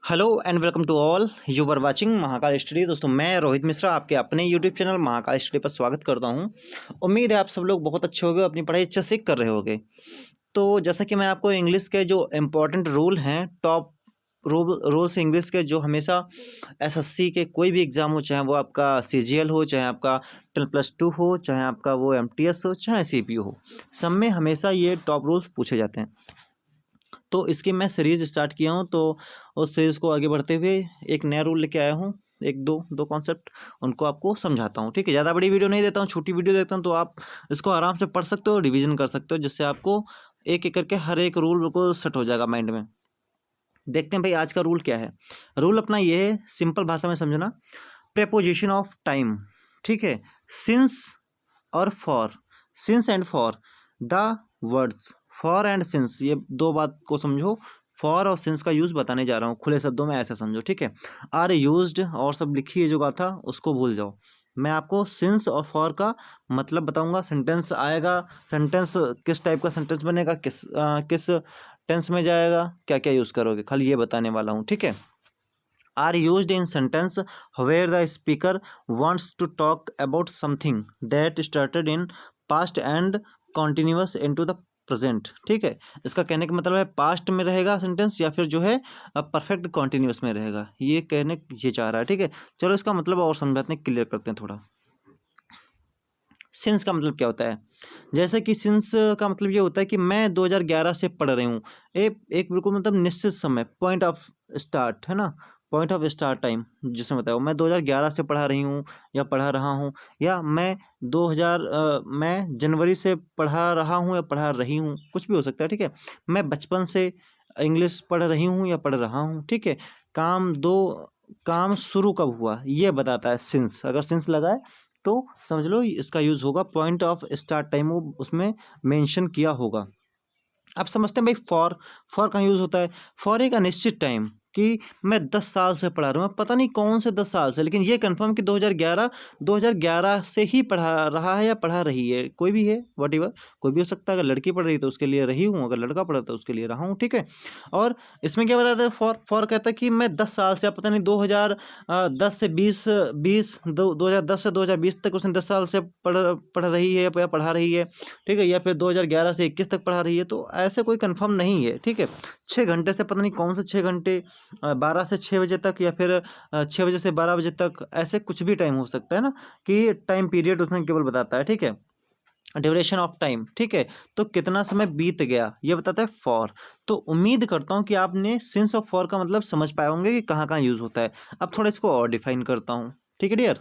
Hello and welcome to all you are watching Mahakal study. दोस्तों मैं रोहित मिश्रा आपके अपने यूट्यूब चैनल महाकाल स्टडी पर स्वागत करता हूं। उम्मीद है आप सब लोग बहुत अच्छे होंगे, अपनी पढ़ाई अच्छे से कर रहे होंगे। तो जैसा कि मैं आपको इंग्लिश के जो इम्पोर्टेंट रूल हैं, टॉप रूल्स इंग्लिश के, जो हमेशा एसएससी के कोई भी एग्ज़ाम हो, चाहे वो आपका सीजीएल हो, चाहे आपका 10+2 हो, चाहे आपका वो एमटीएस हो, चाहे सीपीयू हो, सब में हमेशा ये टॉप रूल्स पूछे जाते हैं। तो इसकी मैं सीरीज़ स्टार्ट किया हूँ, तो उस सीरीज़ को आगे बढ़ते हुए एक नया रूल लेके आया हूँ। एक दो कॉन्सेप्ट उनको आपको समझाता हूँ, ठीक है। ज़्यादा बड़ी वीडियो नहीं देता हूँ, छोटी वीडियो देता हूँ, तो आप इसको आराम से पढ़ सकते हो, रिवीजन कर सकते हो, जिससे आपको एक एक करके हर एक रूल को सेट हो जाएगा माइंड में। देखते हैं भाई आज का रूल क्या है। रूल अपना ये है, सिंपल भाषा में समझना, प्रेपोजिशन ऑफ टाइम, ठीक है। सिंस और for, since and for, the words for and since, ये दो बात को समझो। फॉर और सिंस का यूज़ बताने जा रहा हूँ, खुले शब्दों में ऐसा समझो, ठीक है। आर यूज्ड और सब लिखिए जो था उसको भूल जाओ। मैं आपको सिंस और फॉर का मतलब बताऊंगा, सेंटेंस आएगा, सेंटेंस किस टाइप का सेंटेंस बनेगा, किस टेंस में जाएगा, क्या क्या यूज़ करोगे, खाली ये बताने वाला हूँ, ठीक है। Are used in sentence where the speaker wants to talk about something that started in past and continuous into the present, ठीक है। इसका कहने का मतलब है पास्ट में रहेगा सेंटेंस, या फिर जो है परफेक्ट कॉन्टिन्यूस में रहेगा, ये कहने ये चाह रहा है, ठीक है। चलो इसका मतलब और समझाते हैं, क्लियर करते हैं थोड़ा। सिंस का मतलब क्या होता है? जैसे कि सिंस का मतलब ये होता है कि मैं 2011 से पढ़ रही हूँ। एक बिल्कुल मतलब निश्चित समय, पॉइंट ऑफ स्टार्ट है ना, पॉइंट ऑफ स्टार्ट टाइम जिसमें बताओ मैं 2011 से पढ़ा रही हूँ या पढ़ा रहा हूँ, या मैं जनवरी से पढ़ा रहा हूँ या पढ़ा रही हूँ, कुछ भी हो सकता है, ठीक है। मैं बचपन से इंग्लिश पढ़ रही हूँ या पढ़ रहा हूँ, ठीक है। काम शुरू कब हुआ ये बताता है सिंस। अगर सिंस लगाए तो समझ लो इसका यूज़ होगा, पॉइंट ऑफ स्टार्ट टाइम वो उसमें मेंशन किया होगा। अब समझते हैं भाई फॉर कहाँ यूज़ होता है। फॉर एक अनिश्चित टाइम, कि मैं 10 साल से पढ़ा रहा हूँ, पता नहीं कौन से 10 साल से, लेकिन ये कंफर्म कि 2011 से ही पढ़ा रहा है या पढ़ा रही है, कोई भी है, व्हाटएवर, कोई भी हो सकता है। अगर लड़की पढ़ रही है तो उसके लिए रही हूँ, अगर लड़का पढ़ा तो उसके लिए रहा हूँ, ठीक है। और इसमें क्या बताता है, फॉर कहता है कि मैं 10 साल से, पता नहीं 2010 से 2010 से 2020 तक उसने 10 साल से पढ़ रही है या पढ़ा रही है, ठीक है। या फिर 2011 से 21 तक पढ़ा रही है, तो ऐसे कोई कंफर्म नहीं है, ठीक है। 6 घंटे से पता नहीं कौन से 6 घंटे, 12 से 6 बजे तक, या फिर 6 बजे से 12 बजे तक, ऐसे कुछ भी टाइम हो सकता है ना, कि टाइम पीरियड उसमें केवल बताता है, ठीक है। ड्यूरेशन ऑफ टाइम, ठीक है। तो कितना समय बीत गया ये बताता है फॉर। तो उम्मीद करता हूँ कि आपने सिंस और फॉर का मतलब समझ पाए होंगे कि कहाँ कहाँ यूज़ होता है। अब थोड़ा इसको और डिफाइन करता हूँ, ठीक है डियर।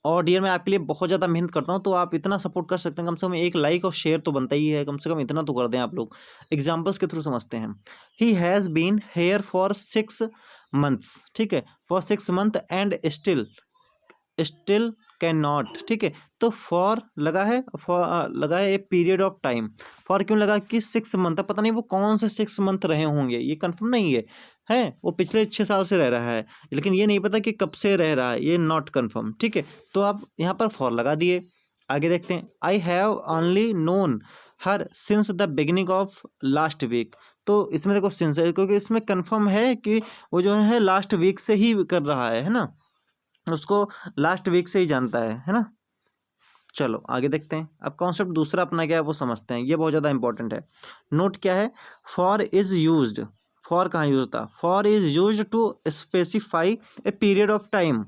और डियर मैं आपके लिए बहुत ज़्यादा मेहनत करता हूँ, तो आप इतना सपोर्ट कर सकते हैं, कम से कम एक लाइक और शेयर तो बनता ही है, कम से कम इतना तो कर दें आप लोग। एग्जाम्पल्स के थ्रू समझते हैं। He has been here for 6 months, ठीक है, for 6 month and still can not, ठीक है। तो फॉर लगा है, लगा है a period of time. For क्यों लगा कि 6 मंथ, पता नहीं वो कौन से 6 मंथ रहे होंगे, ये कंफर्म नहीं है वो पिछले 6 साल से रह रहा है, लेकिन ये नहीं पता कि कब से रह रहा है, ये नॉट कंफर्म, ठीक है। तो आप यहाँ पर फॉर लगा दिए। आगे देखते हैं। I have only known her since the beginning of last week. तो इसमें देखो सिंस है, क्योंकि इसमें कंफर्म है कि वो जो है लास्ट वीक से ही कर रहा है ना, उसको लास्ट वीक से ही जानता है ना। चलो आगे देखते हैं। अब कॉन्सेप्ट दूसरा अपना क्या है वो समझते हैं, ये बहुत ज़्यादा इंपॉर्टेंट है। नोट क्या है, फॉर इज यूज्ड। फॉर कहाँ यूज होता है? For is used to specify a period of time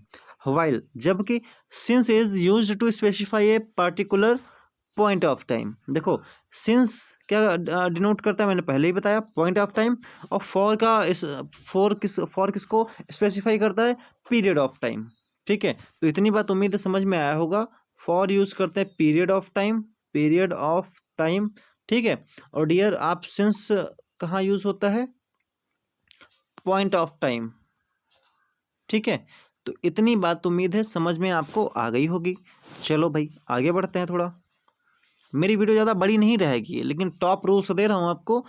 while, जबकि since is used to specify a particular point of time. देखो सिंस क्या डिनोट करता है, मैंने पहले ही बताया, पॉइंट ऑफ टाइम। और फॉर किसको स्पेसिफाई करता है? पीरियड ऑफ टाइम, ठीक है। तो इतनी बात उम्मीद है समझ में आया होगा। फॉर यूज करते हैं पीरियड ऑफ टाइम, ठीक है। और डियर आप सिंस कहाँ यूज होता है? पॉइंट ऑफ टाइम, ठीक है। तो इतनी बात उम्मीद है समझ में आपको आ गई होगी। चलो भाई आगे बढ़ते हैं थोड़ा। मेरी वीडियो ज़्यादा बड़ी नहीं रहेगी, लेकिन टॉप रूल्स दे रहा हूँ आपको।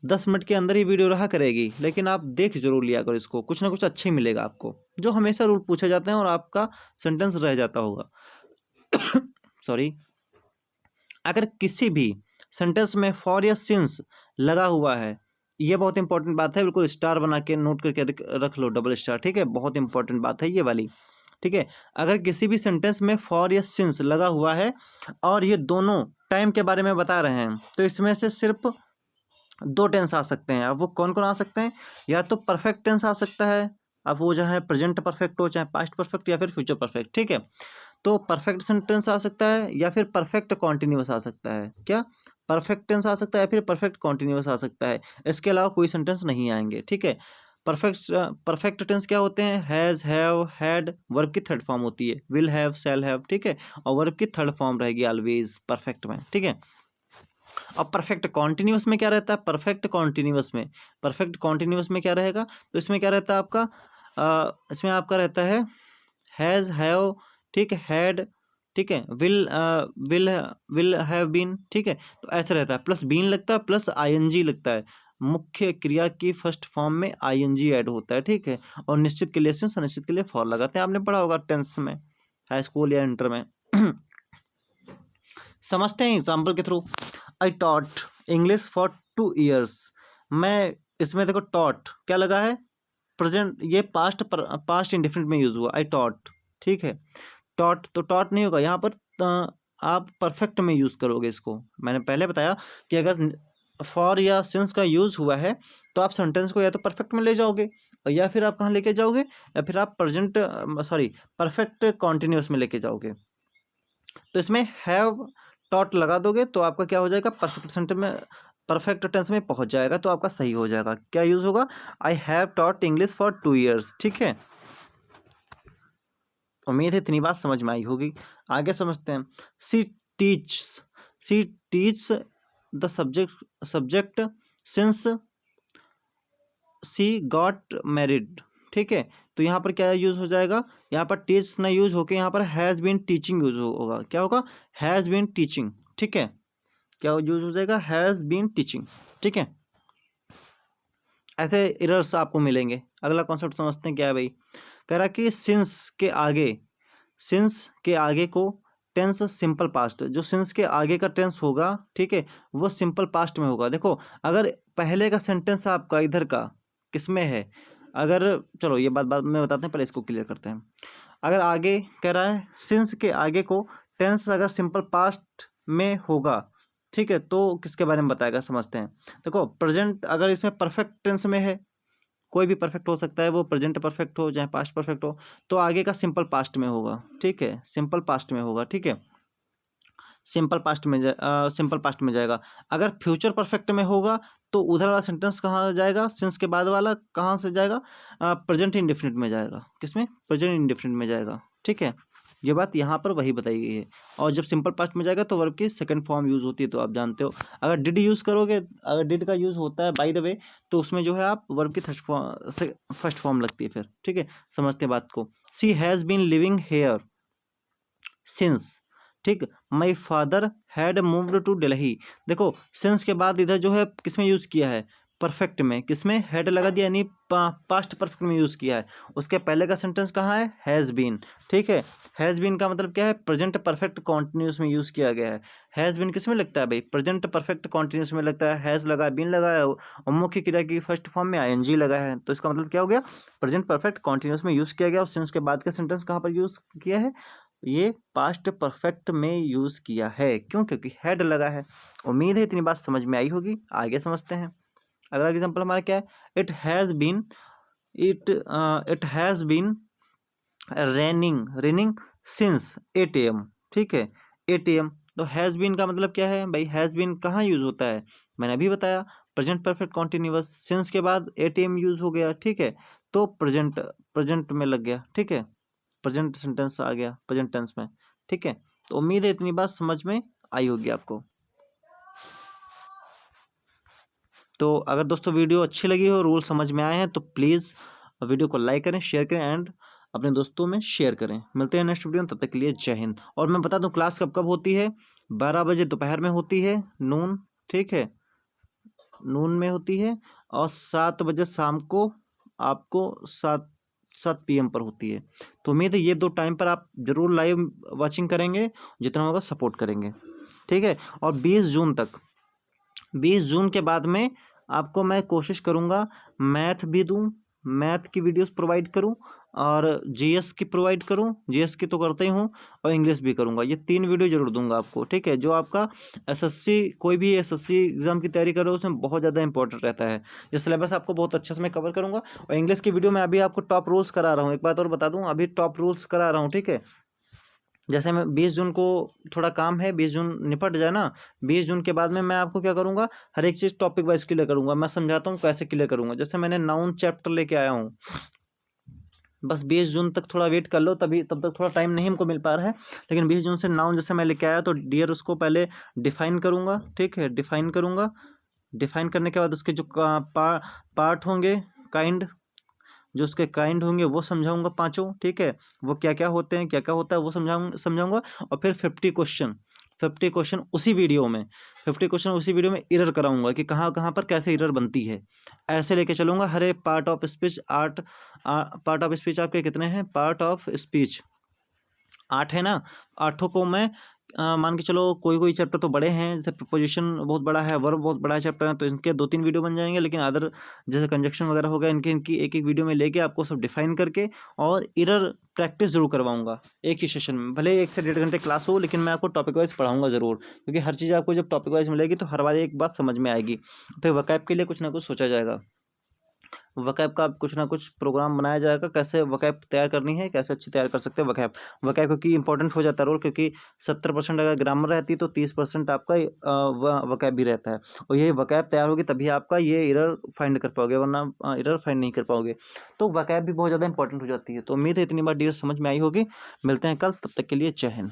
10 मिनट के अंदर ही वीडियो रहा करेगी, लेकिन आप देख जरूर लिया करो इसको, कुछ ना कुछ अच्छा ही मिलेगा आपको, जो हमेशा रूल पूछे जाते हैं और आपका सेंटेंस रह जाता होगा। सॉरी। अगर किसी भी सेंटेंस में फॉर या सिंस लगा हुआ है, ये बहुत इंपॉर्टेंट बात है, बिल्कुल स्टार बना के नोट करके रख लो, डबल स्टार, ठीक है, बहुत इंपॉर्टेंट बात है ये वाली, ठीक है। अगर किसी भी सेंटेंस में फॉर या सिंस लगा हुआ है और ये दोनों टाइम के बारे में बता रहे हैं, तो इसमें से सिर्फ दो टेंस आ सकते हैं। अब वो कौन कौन आ सकते हैं? या तो परफेक्ट टेंस आ सकता है, अब वो जो है प्रेजेंट परफेक्ट हो, चाहे पास्ट परफेक्ट या फिर फ्यूचर परफेक्ट, ठीक है। तो परफेक्ट सेंटेंस आ सकता है या फिर परफेक्ट कॉन्टिन्यूअस आ सकता है। क्या? परफेक्ट टेंस आ सकता है या फिर परफेक्ट कॉन्टिन्यूअस आ सकता है। इसके अलावा कोई सेंटेंस नहीं आएंगे, ठीक है। परफेक्ट टेंस क्या होते हैं? हैज़, हैव, हैड, वर्ब की थर्ड फॉर्म होती है, विल हैव, शैल हैव, ठीक है, और वर्ब की थर्ड फॉर्म रहेगी ऑलवेज परफेक्ट में, ठीक है। अब परफेक्ट कॉन्टिन्यूअस में क्या रहता है? परफेक्ट कॉन्टिन्यूअस में क्या रहेगा? तो इसमें क्या रहता है आपका? इसमें आपका रहता है हैज़, हैव, ठीक है, हैड, ठीक है, विल हैव बीन, ठीक है। तो ऐसा रहता है, प्लस बीन लगता है, प्लस आईएनजी लगता है। मुख्य क्रिया की फर्स्ट फॉर्म में आईएनजी ऐड होता है, ठीक है। और निश्चित के लिए सिंस, अनिश्चित के लिए फॉर लगाते हैं। आपने पढ़ा होगा टेंस में, हाई स्कूल या इंटर में। समझते हैं एग्जाम्पल के through. I taught English for 2 years। मैं इसमें देखो टॉट क्या लगा है? प्रेजेंट, ये पास्ट इंडेफिनिट में यूज हुआ, आई टॉट, ठीक है। टॉट तो टॉट नहीं होगा यहाँ पर, आप परफेक्ट में यूज़ करोगे इसको। मैंने पहले बताया कि अगर फॉर या सिंस का यूज़ हुआ है तो आप सेंटेंस को या तो परफेक्ट में ले जाओगे, और या फिर आप कहाँ लेके जाओगे, या फिर आप परफेक्ट कॉन्टिन्यूस में लेके जाओगे। तो इसमें हैव टॉट लगा दोगे तो आपका क्या हो जाएगा? परफेक्ट टेंस में पहुंच जाएगा, तो आपका सही हो जाएगा। क्या यूज़ होगा? I have taught English for 2 years, ठीक है। उम्मीद है इतनी बात समझ में आई होगी। आगे समझते हैं। She teach the subject since she got married, ठीक है। तो यहाँ पर क्या यूज़ हो जाएगा? यहाँ पर टीच ना यूज होके यहाँ पर हैज़ बीन टीचिंग यूज होगा। क्या होगा? हैज़ बीन टीचिंग, ठीक है। क्या यूज हो जाएगा? हैज़ बीन टीचिंग, ठीक है। ऐसे एरर्स आपको मिलेंगे। अगला कॉन्सेप्ट समझते हैं क्या है भाई। कह रहा कि सिंस के आगे को टेंस सिंपल पास्ट, जो सिंस के आगे का टेंस होगा, ठीक है, वो सिंपल पास्ट में होगा। देखो, अगर पहले का सेंटेंस आपका इधर का किस में है, अगर चलो ये बात में बताते हैं, पहले इसको क्लियर करते हैं। अगर आगे कह रहा है सिंस के आगे को टेंस अगर सिंपल पास्ट में होगा, ठीक है, तो किसके बारे में बताएगा, समझते हैं। देखो, प्रेजेंट अगर इसमें परफेक्ट टेंस में है, कोई भी परफेक्ट हो सकता है, वो प्रेजेंट परफेक्ट हो चाहे पास्ट परफेक्ट हो, तो आगे का सिंपल पास्ट में होगा, ठीक है, सिंपल पास्ट में होगा, ठीक है, सिंपल पास्ट में जाएगा। अगर फ्यूचर परफेक्ट में होगा तो उधर वाला सेंटेंस कहाँ जाएगा? सिंस के बाद वाला कहाँ से जाएगा? प्रेजेंट इंडेफिनिट में जाएगा। किसमें? प्रेजेंट इंडेफिनिट में जाएगा, ठीक है। ये बात यहाँ पर वही बताई गई है। और जब सिंपल पास्ट में जाएगा तो वर्ब की सेकंड फॉर्म यूज़ होती है, तो आप जानते हो। अगर डिड यूज़ करोगे, अगर डिड का यूज़ होता है बाय द वे, तो उसमें जो है आप वर्ब की फर्स्ट फॉर्म लगती है फिर, ठीक है। समझते हैं बात को। She has been living here since, ठीक, my father had moved to Delhi. देखो, सिंस के बाद इधर जो है किसमें यूज़ किया है? परफेक्ट में। किसमें? हैड लगा दिया, यानी पास्ट परफेक्ट में यूज़ किया है। उसके पहले का सेंटेंस कहाँ है? हैज़ बीन, ठीक है। हैज़ बीन का मतलब क्या है? प्रेजेंट परफेक्ट कॉन्टिन्यूस में यूज़ किया गया है। हैज़ बीन किस में लगता है भाई? प्रेजेंट परफेक्ट कॉन्टिन्यूस में लगता है। हैज़ लगा, बीन लगा है, और मुख्य क्रिया की फर्स्ट फॉर्म में आईएनजी लगा है, तो इसका मतलब क्या हो गया? प्रेजेंट परफेक्ट कॉन्टिन्यूस में यूज़ किया गया। और सिंस के बाद का सेंटेंस कहाँ पर यूज़ किया है? ये पास्ट परफेक्ट में यूज़ किया है। क्यों? क्योंकि हैड लगा है। उम्मीद है इतनी बात समझ में आई होगी। आगे समझते हैं। अगला एग्जांपल हमारा क्या है? It has been raining since 8 AM, ठीक है, 8 AM। तो हैज़ बीन का मतलब क्या है भाई? हैज़ बीन कहाँ यूज़ होता है? मैंने अभी बताया, प्रेजेंट परफेक्ट कॉन्टिन्यूअस। सिंस के बाद 8 AM यूज़ हो गया, ठीक है, तो प्रेजेंट में लग गया, ठीक है, प्रेजेंट सेंटेंस आ गया प्रेजेंट टेंस में, ठीक है। तो उम्मीद है इतनी बात समझ में आई होगी आपको। तो अगर दोस्तों वीडियो अच्छी लगी हो, रूल समझ में आए हैं, तो प्लीज़ वीडियो को लाइक करें, शेयर करें एंड अपने दोस्तों में शेयर करें। मिलते हैं नेक्स्ट वीडियो में, तब तक के लिए जय हिंद। और मैं बता दूं क्लास कब कब होती है? 12 बजे दोपहर में होती है, नून, ठीक है, नून में होती है, और 7 बजे शाम को आपको 7 PM पर होती है। तो उम्मीद है ये 2 टाइम पर आप ज़रूर लाइव वॉचिंग करेंगे, जितना होगा सपोर्ट करेंगे, ठीक है। और 20 जून के बाद में आपको मैं कोशिश करूँगा मैथ भी दूँ, मैथ की वीडियोस प्रोवाइड करूँ और जीएस की प्रोवाइड करूँ, जीएस की तो करता ही हूँ, और इंग्लिश भी करूँगा। ये 3 वीडियो ज़रूर दूंगा आपको, ठीक है। जो आपका एसएससी, कोई भी एसएससी एग्ज़ाम की तैयारी कर रहे हो उसमें बहुत ज़्यादा इंपॉर्टेंट रहता है। ये सिलेबस आपको बहुत अच्छे से मैं कवर करूँगा। और इंग्लिश की वीडियो में अभी आपको टॉप रूल्स करा रहा हूँ। एक बात और बता दूँ, अभी टॉप रूल्स करा रहा हूँ, ठीक है। जैसे मैं 20 जून को थोड़ा काम है, 20 जून निपट जाए ना, 20 जून के बाद में मैं आपको क्या करूँगा, हर एक चीज़ टॉपिक वाइज क्लियर करूँगा। मैं समझाता हूँ कैसे क्लियर करूँगा। जैसे मैंने नाउन चैप्टर लेके आया हूँ, बस 20 जून तक थोड़ा वेट कर लो, तब तक थोड़ा टाइम नहीं हमको मिल पा रहा है। लेकिन 20 जून से नाउन जैसे मैं लेके आया तो डियर उसको पहले डिफाइन करूँगा, ठीक है, डिफाइन करूँगा। डिफाइन करने के बाद उसके जो पार्ट होंगे, काइंड, जो उसके काइंड होंगे वो समझाऊंगा पांचों, ठीक है। वो क्या क्या होते हैं, क्या क्या होता है वो समझाऊंगा। और फिर 50 क्वेश्चन उसी वीडियो में, 50 क्वेश्चन उसी वीडियो में एरर कराऊंगा कि कहाँ कहाँ पर कैसे एरर बनती है। ऐसे लेके चलूँगा हर एक part of speech. Part of speech आपके कितने हैं, पार्ट ऑफ स्पीच 8 है ना। 8 को मैं मान के चलो, कोई कोई चैप्टर तो बड़े हैं, जैसे प्रपोजिशन बहुत बड़ा है, वर्ब बहुत बड़ा चैप्टर है, तो इनके 2-3 वीडियो बन जाएंगे। लेकिन अदर जैसे कंजक्शन वगैरह हो गया, इनकी एक एक वीडियो में लेके आपको सब डिफाइन करके और एरर प्रैक्टिस जरूर करवाऊंगा एक ही सेशन में। भले 1 से 1.5 घंटे क्लास हो, लेकिन मैं आपको टॉपिक वाइज पढ़ाऊंगा जरूर, क्योंकि हर चीज़ आपको जब टॉपिक वाइज मिलेगी तो हर बार एक बात समझ में आएगी। फिर वकैब के लिए कुछ ना कुछ सोचा जाएगा, वकैब का कुछ ना कुछ प्रोग्राम बनाया जाएगा, कैसे वकैब तैयार करनी है, कैसे अच्छी तैयार कर सकते हैं वकैब। क्योंकि इंपॉर्टेंट हो जाता है रोल, क्योंकि 70% अगर ग्रामर रहती है तो 30% आपका वकैब भी रहता है। और ये वकैब तैयार होगी तभी आपका ये एरर फाइंड कर पाओगे, वरना एरर फाइंड नहीं कर पाओगे। तो वकैब भी बहुत ज़्यादा इंपॉर्टेंट हो जाती है। तो उम्मीद है इतनी बार डियर समझ में आई होगी। मिलते हैं कल, तब तक के लिए जय हिंद।